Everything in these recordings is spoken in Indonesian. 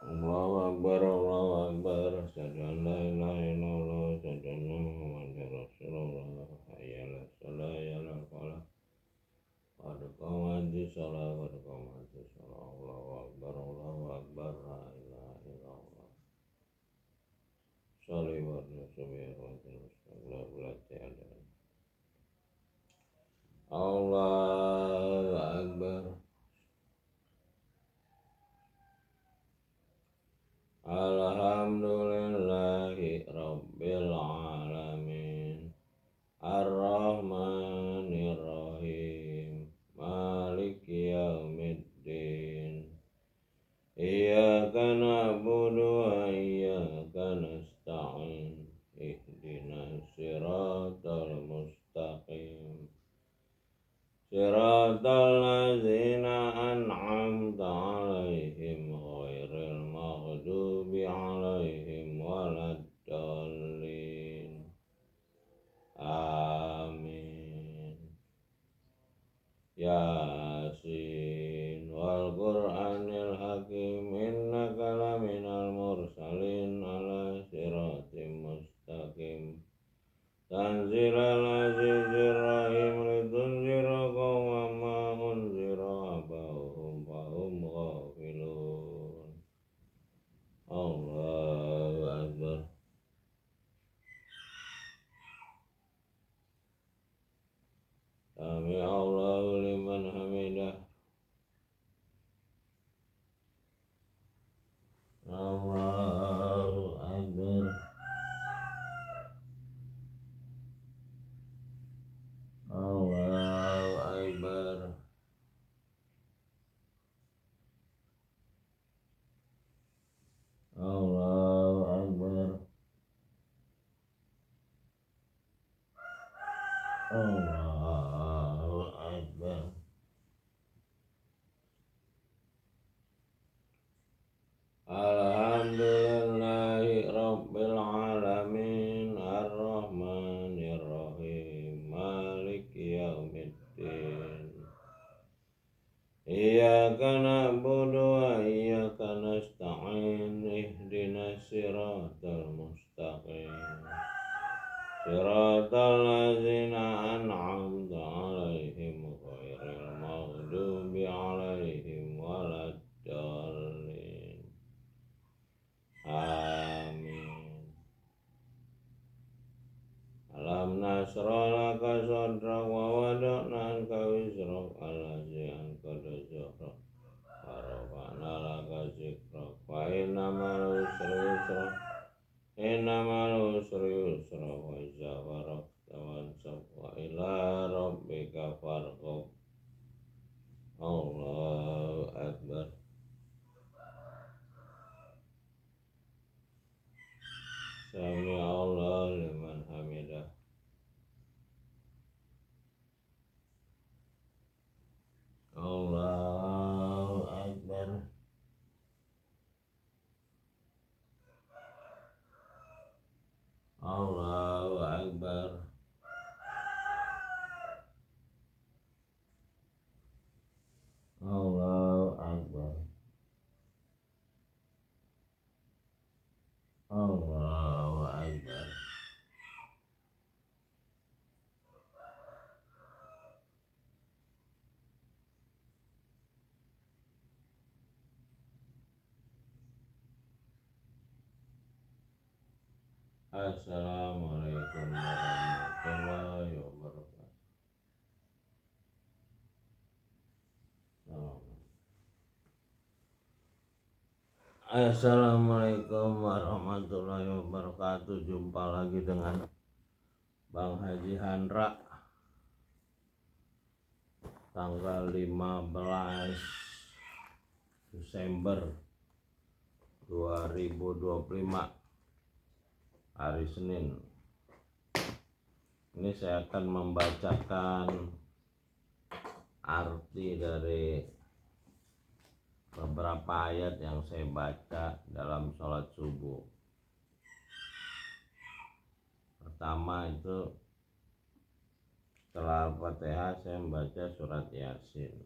Allahu Akbar, Allahu Akbar, asyhadu an la ilaha illallah, asyhadu anna Muhammadar Rasulullah, hayya 'alas shalah, hayya 'alal falah, qad qamatis shalah, qad qamatis shalah, Allahu Akbar, la ilaha illallah. Sholli wa sallim wa sallim. Allahu Akbar. Alhamdulillahi Rabbil Alamin, Ar-Rahmanir Rahim, Maliki Yaumiddin. Iyyaka na'budu wa iyyaka nasta'in. Ihdinas siratal mustaqim, siratal ladzina an'amta 'alaihim ghairil maghdubi 'alaihim waladdallin. Amin. Yasin wal Qur'anil hakim, innaka laminal mursalin ala siratim mustaqim. Tanzilal azizir rahim, litunzira qauman ma unzira abahum fahum ghafilun. Allahu Akbar. Sami Allahu liman hamidah. Allahu Akbar. Allahu Akbar. Allahu Akbar. Allahu Akbar. Alhamdulillahi Rabbil Alamin, Ar-Rahmanir Rahim, Maliki Yaumiddin. Iyyaka na'budu wa iyyaka nasta'in. Ihdinas siratal mustaqim, siratal ladzina an'amta 'alaihim ghairil maghdubi 'alaihim waladdallin. Amin. Alam nashrah laka sadrak wa wada'na anka wizrak allazi anqadha dhahrak wa rafa'na laka dzikrak fa innamal usri yusra wa idza faragta fansab wa ila rabbika farghab. Allahu Akbar. Sami Allah liman hamidah. Allahu Akbar. Allahu Akbar. Allahu Akbar. Allahu Akbar. Assalamualaikum warahmatullahi wabarakatuh. Assalamualaikum warahmatullahi wabarakatuh. Jumpa lagi dengan Bang Haji Handra, tanggal 15 Desember 2025, hari Senin. Ini saya akan membacakan arti dari beberapa ayat yang saya baca dalam sholat subuh. Pertama itu setelah Al-Fatihah saya membaca surat Yasin.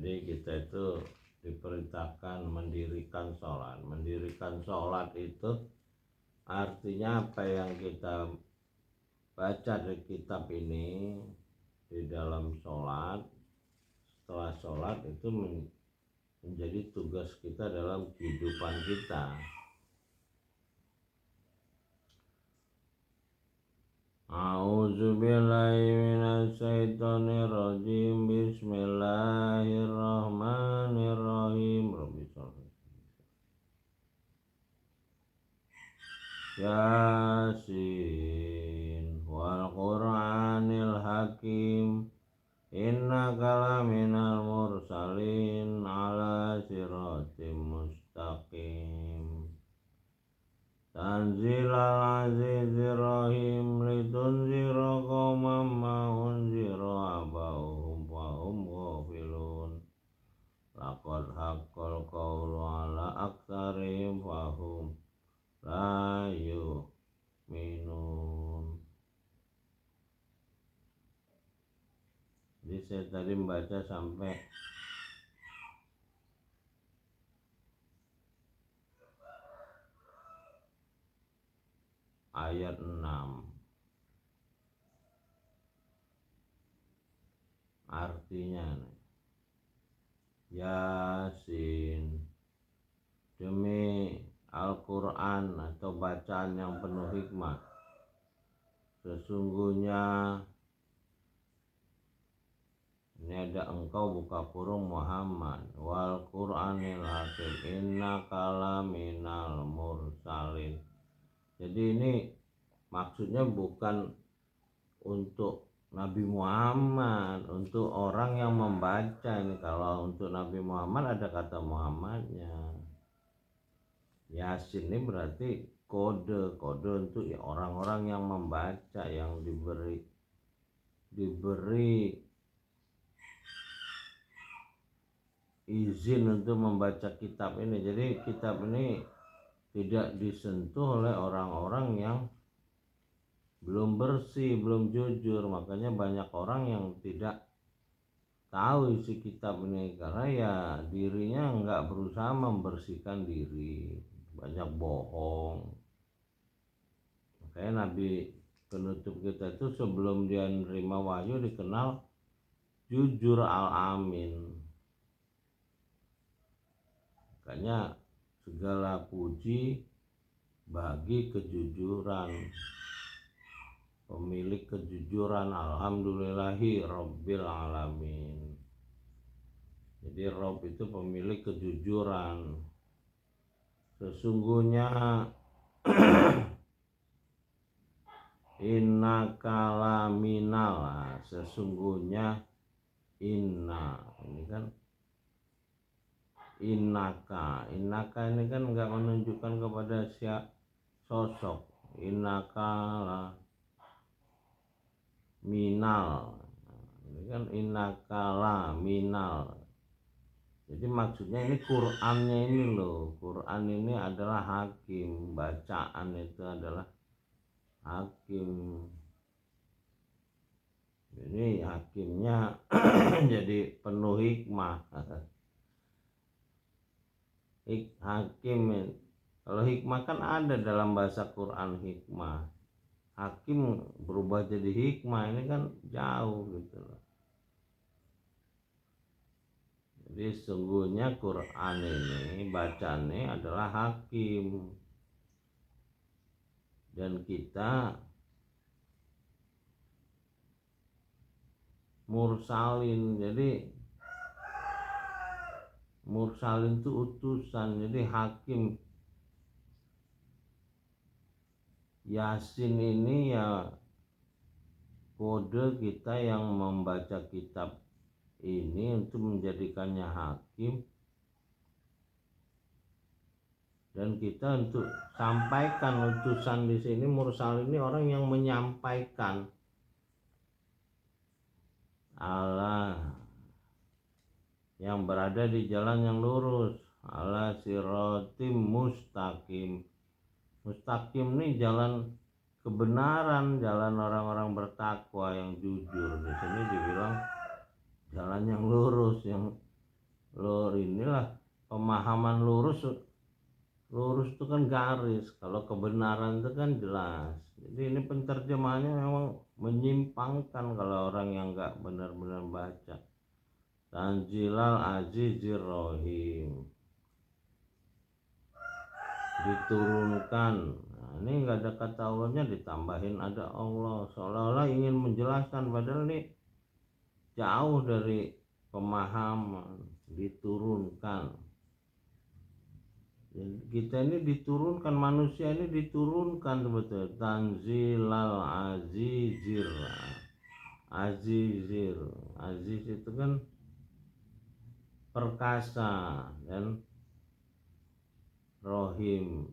Jadi kita itu diperintahkan mendirikan sholat. Mendirikan sholat itu artinya apa yang kita baca di kitab ini di dalam sholat. Setelah sholat itu menjadi tugas kita dalam kehidupan kita. A'udzubillahi minasyaitonirrajim. Bismillahirrahmanirrahim. Yasin wal Qur'anil Hakim. Innaka laminal mursalin ala siratim mustaqim. Tanzilal azizir rahim litunzira qauman ma unzira abahum fahum ghafilun. Laqad haqqal qawlu ala aktsarihim fahum la yu'minun. Jadi saya tadi membaca sampai ayat 6. Artinya Yasin, demi Al-Quran atau bacaan yang penuh hikmah, sesungguhnya ini ada engkau buka kurung Muhammad wal Qur'anil Hakim innaka laminal mursalin. Jadi ini maksudnya bukan untuk Nabi Muhammad, untuk orang yang membaca ini. Kalau untuk Nabi Muhammad ada kata Muhammadnya. Yasin ini berarti kode untuk orang-orang yang membaca, yang diberi izin untuk membaca kitab ini. Jadi kitab ini tidak disentuh oleh orang-orang yang belum bersih, belum jujur. Makanya banyak orang yang tidak tahu isi kitab ini karena ya dirinya nggak berusaha membersihkan diri, banyak bohong. Makanya Nabi penutup kita itu sebelum dia menerima wahyu dikenal jujur al-amin. Makanya segala puji bagi kejujuran, pemilik kejujuran. Alhamdulillahi Rabbil Alamin. Jadi Rob itu pemilik kejujuran. Sesungguhnya innaka laminal, sesungguhnya inna, ini kan innaka ini kan enggak menunjukkan kepada sosok. Innaka la minal, ini kan innaka la minal. Jadi maksudnya ini Qur'annya ini loh. Qur'an ini adalah hakim, bacaan itu adalah hakim. Jadi hakimnya jadi penuh hikmah. Hakim, kalau hikmah kan ada dalam bahasa Quran hikmah. Hakim berubah jadi hikmah, ini kan jauh gitu loh. Jadi sungguhnya Quran ini bacaannya adalah hakim. Dan kita mursalin, jadi mursalin itu utusan, jadi hakim. Yasin ini ya kode kita yang membaca kitab ini untuk menjadikannya hakim, dan kita untuk sampaikan utusan di sini. Mursal ini orang yang menyampaikan. Allah yang berada di jalan yang lurus, ala siratim mustaqim. Mustaqim ini jalan kebenaran, jalan orang-orang bertakwa yang jujur. Di sini dibilang jalan yang lurus, yang inilah pemahaman lurus itu kan garis, kalau kebenaran itu kan jelas. Jadi ini penterjemahannya memang menyimpangkan kalau orang yang nggak benar-benar baca. Tanzilal Azizir Rohim, diturunkan. Nah, ini nggak ada kata Allahnya, ditambahin ada Allah, seolah-olah ingin menjelaskan, padahal ini jauh dari pemahaman. Diturunkan, kita ini diturunkan, manusia ini diturunkan sebetulnya. Tanzilal Azizir, Aziz itu kan perkasa, dan Rohim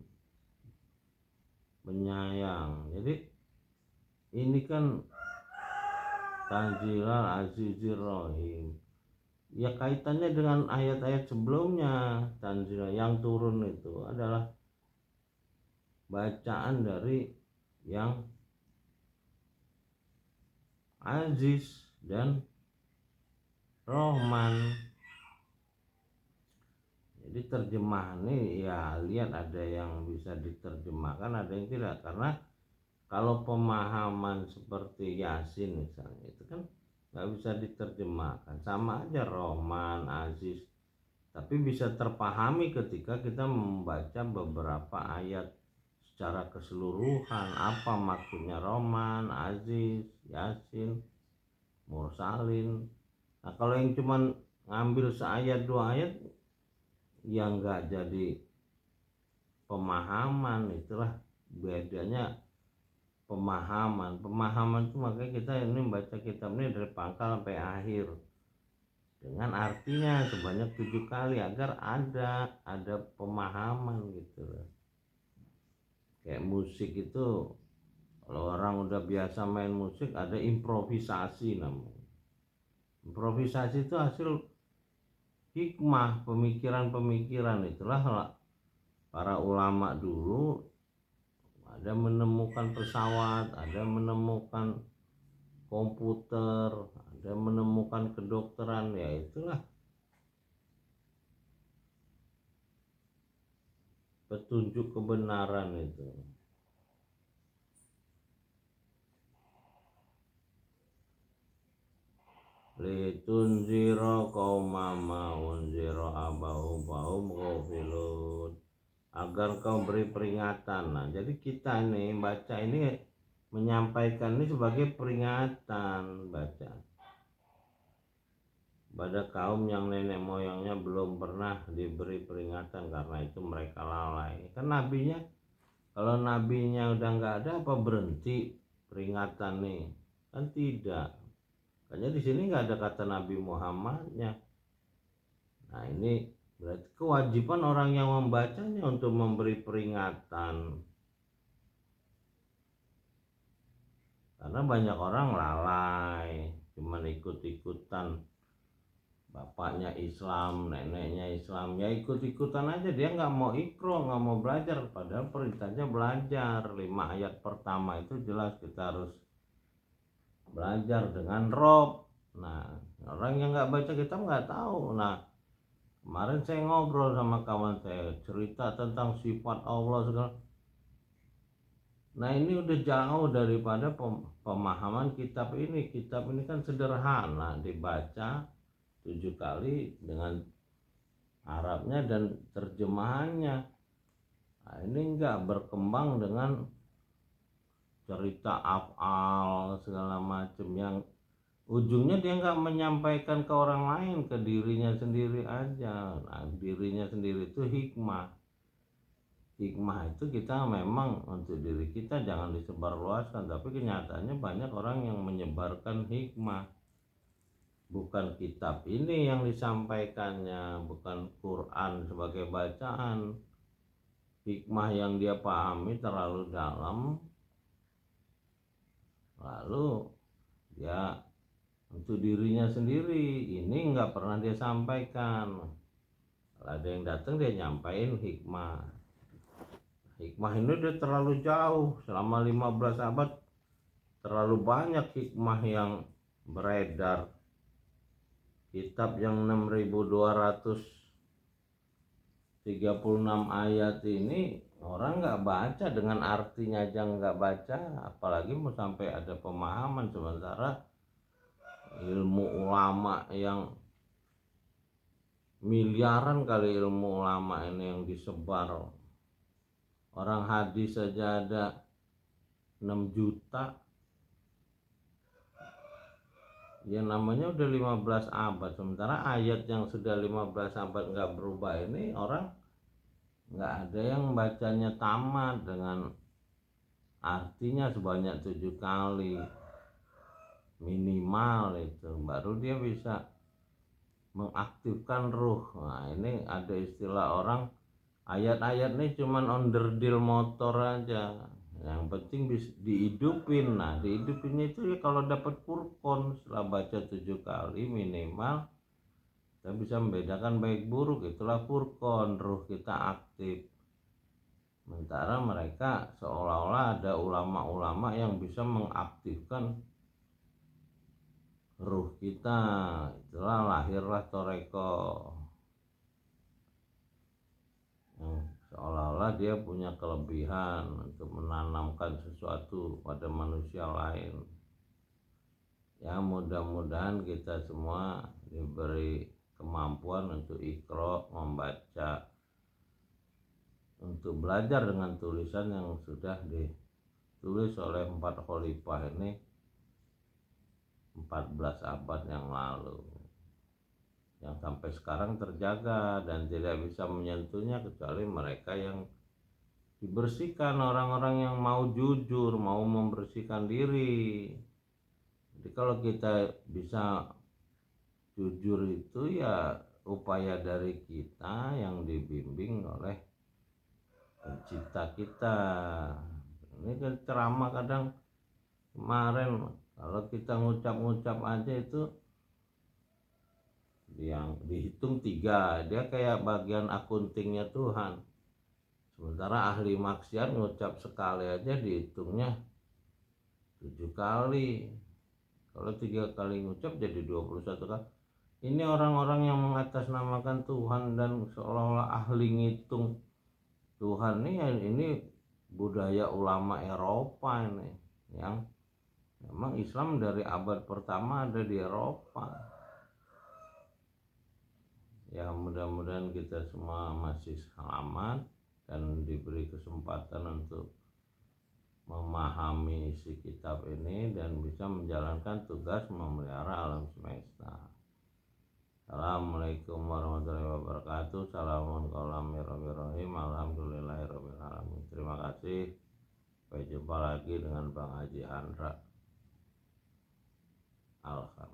penyayang. Jadi ini kan Tanzilal Azizir Rohim, ya kaitannya dengan ayat-ayat sebelumnya. Tanzil yang turun itu adalah bacaan dari yang Aziz dan Rohman. Jadi terjemahannya ya lihat, ada yang bisa diterjemahkan, ada yang tidak, karena kalau pemahaman seperti Yasin misalnya itu kan nggak bisa diterjemahkan, sama aja Rohman, Aziz, tapi bisa terpahami ketika kita membaca beberapa ayat secara keseluruhan, apa maksudnya Rohman, Aziz, Yasin, Mursalin. Nah kalau yang cuman ngambil seayat dua ayat yang nggak jadi pemahaman, itulah bedanya pemahaman itu. Makanya kita ini baca kitab ini dari pangkal sampai akhir dengan artinya sebanyak 7 kali agar ada pemahaman gitu. Kayak musik itu, kalau orang udah biasa main musik ada improvisasi namanya. Improvisasi itu hasil hikmah, pemikiran. Itulah para ulama dulu ada menemukan pesawat, ada menemukan komputer, ada menemukan kedokteran, ya itulah petunjuk kebenaran itu. Litunzira qauma ma unzira abahum ghafilun, agar kau beri peringatan. Nah, jadi kita nih baca ini menyampaikan ini sebagai peringatan, baca pada kaum yang nenek moyangnya belum pernah diberi peringatan, karena itu mereka lalai. Kan nabinya, kalau nabinya udah nggak ada, apa berhenti peringatan nih? Kan tidak. Makanya di sini nggak ada kata Nabi Muhammadnya. Nah ini berarti kewajiban orang yang membacanya untuk memberi peringatan, karena banyak orang lalai, cuman ikut-ikutan. Bapaknya Islam, neneknya Islam, ya ikut-ikutan aja, dia nggak mau ikro, nggak mau belajar, padahal perintahnya belajar. 5 ayat pertama itu jelas kita harus belajar dengan Rob. Nah orang yang nggak baca kitab nggak tahu. Nah kemarin saya ngobrol sama kawan saya, cerita tentang sifat Allah segala. Nah ini udah jauh daripada pemahaman kitab ini. Kitab ini kan sederhana, dibaca 7 kali dengan Arabnya dan terjemahannya. Nah ini enggak berkembang dengan cerita afal segala macam yang ujungnya dia nggak menyampaikan ke orang lain, ke dirinya sendiri aja. Nah dirinya sendiri itu hikmah itu kita memang untuk diri kita jangan disebarluaskan, tapi kenyataannya banyak orang yang menyebarkan hikmah. Bukan kitab ini yang disampaikannya, bukan Quran sebagai bacaan. Hikmah yang dia pahami terlalu dalam, lalu dia untuk dirinya sendiri ini nggak pernah dia sampaikan. Kalau ada yang datang dia nyampain hikmah ini udah terlalu jauh. Selama 15 abad terlalu banyak hikmah yang beredar. kitab yang 6236 ayat ini orang nggak baca, dengan artinya aja nggak baca, apalagi mau sampai ada pemahaman. Sementara ilmu ulama yang miliaran kali, ilmu ulama ini yang disebar, orang hadis saja ada 6 juta, ya namanya udah 15 abad. Sementara ayat yang sudah 15 abad nggak berubah ini, orang nggak ada yang bacanya tamat dengan artinya sebanyak 7 kali minimal, itu baru dia bisa mengaktifkan ruh. Nah ini ada istilah orang, ayat-ayat ini cuman onderdil motor aja, yang penting bisa dihidupin. Nah dihidupinnya itu ya kalau dapat furqan setelah baca 7 kali minimal, kita bisa membedakan baik buruk, itulah furqan, ruh kita aktif. Sementara mereka seolah-olah ada ulama-ulama yang bisa mengaktifkan ruh kita, itulah lahirlah toreko, seolah-olah dia punya kelebihan untuk menanamkan sesuatu pada manusia lain. Ya mudah-mudahan kita semua diberi kemampuan untuk iqra, membaca, untuk belajar dengan tulisan yang sudah ditulis oleh 4 khalifah ini 14 abad yang lalu, yang sampai sekarang terjaga dan tidak bisa menyentuhnya kecuali mereka yang dibersihkan, orang-orang yang mau jujur, mau membersihkan diri. Jadi kalau kita bisa jujur itu ya upaya dari kita yang dibimbing oleh pencipta kita. Ini kan ceramah kadang kemarin, kalau kita ngucap-ngucap aja itu yang dihitung 3, dia kayak bagian akuntingnya Tuhan. Sementara ahli maksiat ngucap sekali aja dihitungnya 7 kali. Kalau 3 kali ngucap jadi 21 kali. Ini orang-orang yang mengatasnamakan Tuhan dan seolah-olah ahli ngitung Tuhan ini budaya ulama Eropa ini, yang memang Islam dari abad pertama ada di Eropa. Ya mudah-mudahan kita semua masih selamat dan diberi kesempatan untuk memahami isi kitab ini dan bisa menjalankan tugas memelihara alam semesta. Assalamualaikum warahmatullahi wabarakatuh. Assalamualaikum. Alhamdulillahirabbil alamin. Terima kasih. Sampai jumpa lagi dengan Bang Haji Andra. Alhamdulillah.